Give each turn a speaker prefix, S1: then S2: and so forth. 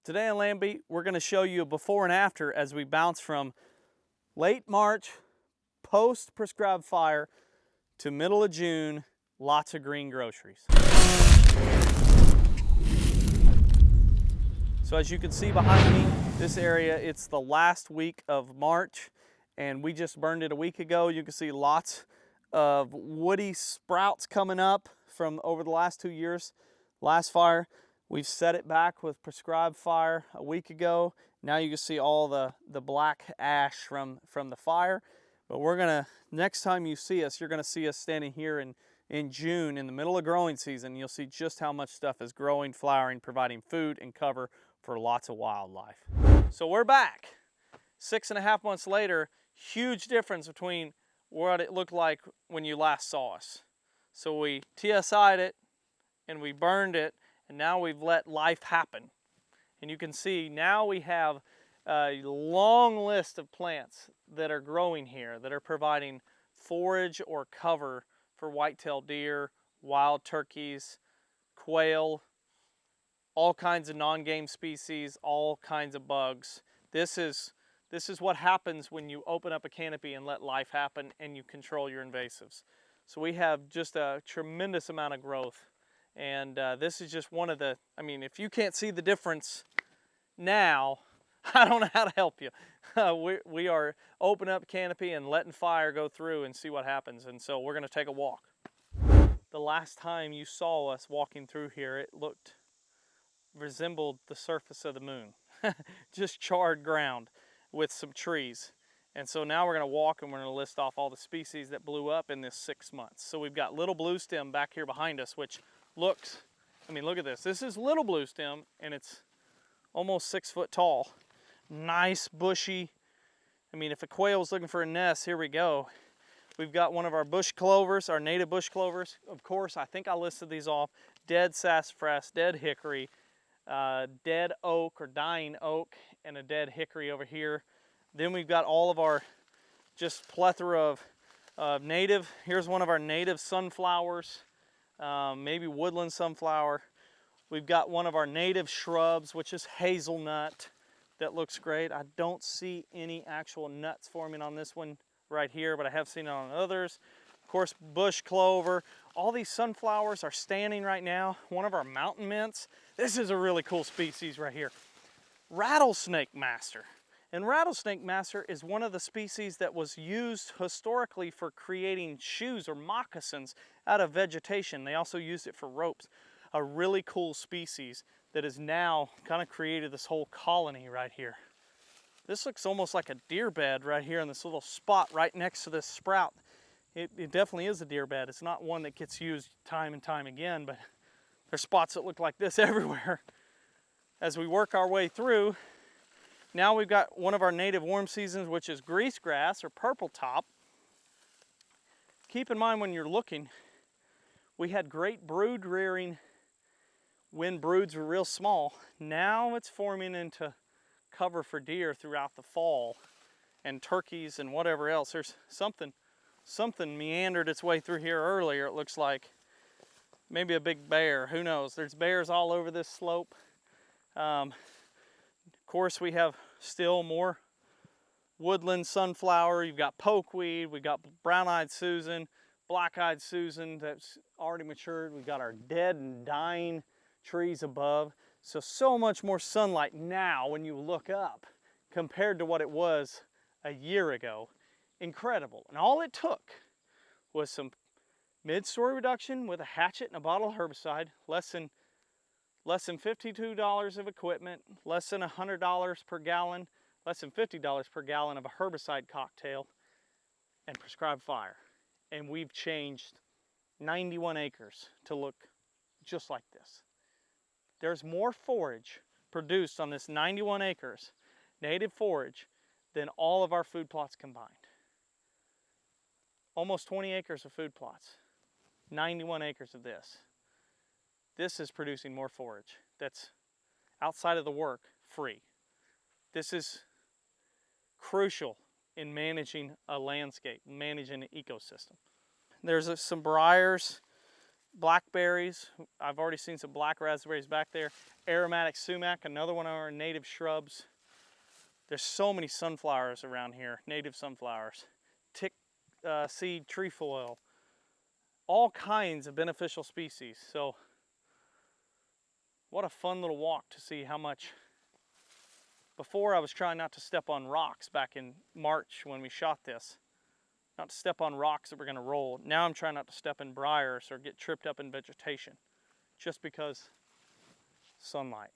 S1: Today on Land Beat, we're going to show you a before and after as we bounce from late March, post-prescribed fire, to middle of June, lots of green groceries. So as you can see behind me, this area, it's the last week of March, and we just burned it a week ago. You can see lots of woody sprouts coming up from over the last 2 years. Last fire, we've set it back with prescribed fire a week ago. Now you can see all the black ash from the fire. But we're gonna, next time you see us, you're gonna see us standing here in June, in the middle of growing season. You'll see just how much stuff is growing, flowering, providing food and cover for lots of wildlife. So we're back 6.5 months later. Huge difference between what it looked like when you last saw us. So we TSI'd it and we burned it, and now we've let life happen. And you can see now we have a long list of plants that are growing here that are providing forage or cover for whitetail deer, wild turkeys, quail, all kinds of non-game species, all kinds of bugs. This is what happens when you open up a canopy and let life happen and you control your invasives. So we have just a tremendous amount of growth. And this is just one of the, I mean, if you can't see the difference now, I don't know how to help you. We are opening up canopy and letting fire go through and see what happens. And so we're gonna take a walk. The last time you saw us walking through here, it resembled the surface of the moon. Just charred ground with some trees. And so now we're gonna walk and we're gonna list off all the species that blew up in this 6 months. So we've got little blue stem back here behind us, which looks, I mean, look at this. This is little blue stem and it's almost 6 foot tall. Nice, bushy. I mean, if a quail was looking for a nest, here we go. We've got one of our bush clovers, our native bush clovers. Of course, I think I listed these off. Dead sassafras, dead hickory, dead oak or dying oak, and a dead hickory over here. Then we've got all of our just plethora of native. Here's one of our native sunflowers, maybe woodland sunflower. We've got one of our native shrubs, which is hazelnut. That looks great. I don't see any actual nuts forming on this one right here, but I have seen it on others. Of course, bush clover. All these sunflowers are standing right now. One of our mountain mints. This is a really cool species right here. Rattlesnake master. And rattlesnake master is one of the species that was used historically for creating shoes or moccasins out of vegetation. They also used it for ropes. A really cool species that has now kind of created this whole colony right here. This looks almost like a deer bed right here in this little spot right next to this sprout. It definitely is a deer bed. It's not one that gets used time and time again, but there's spots that look like this everywhere. As we work our way through, now we've got one of our native warm seasons, which is grease grass or purple top. Keep in mind when you're looking, we had great brood rearing when broods were real small. Now it's forming into cover for deer throughout the fall, and turkeys and whatever else. There's something meandered its way through here earlier, it looks like. Maybe a big bear, who knows? There's bears all over this slope. Of course, we have still more woodland sunflower. You've got pokeweed, we've got brown-eyed Susan, black-eyed Susan that's already matured. We've got our dead and dying trees above. So much more sunlight now when you look up compared to what it was a year ago. Incredible. And all it took was some mid-story reduction with a hatchet and a bottle of herbicide, less than $52 of equipment, less than $100 per gallon, less than $50 per gallon of a herbicide cocktail, and prescribed fire. And we've changed 91 acres to look just like this. There's more forage produced on this 91 acres, native forage, than all of our food plots combined. Almost 20 acres of food plots, 91 acres of this. This is producing more forage that's outside of the work, free. This is crucial in managing a landscape, managing an ecosystem. There's some briars blackberries. I've already seen some black raspberries back there. Aromatic sumac, another one of our native shrubs. There's so many sunflowers around here, native sunflowers. Tick seed trefoil, all kinds of beneficial species. So what a fun little walk to see how much. Before I was trying not to step on rocks back in March when we shot this. Not to step on rocks that were gonna roll. Now I'm trying not to step in briars or get tripped up in vegetation just because sunlight.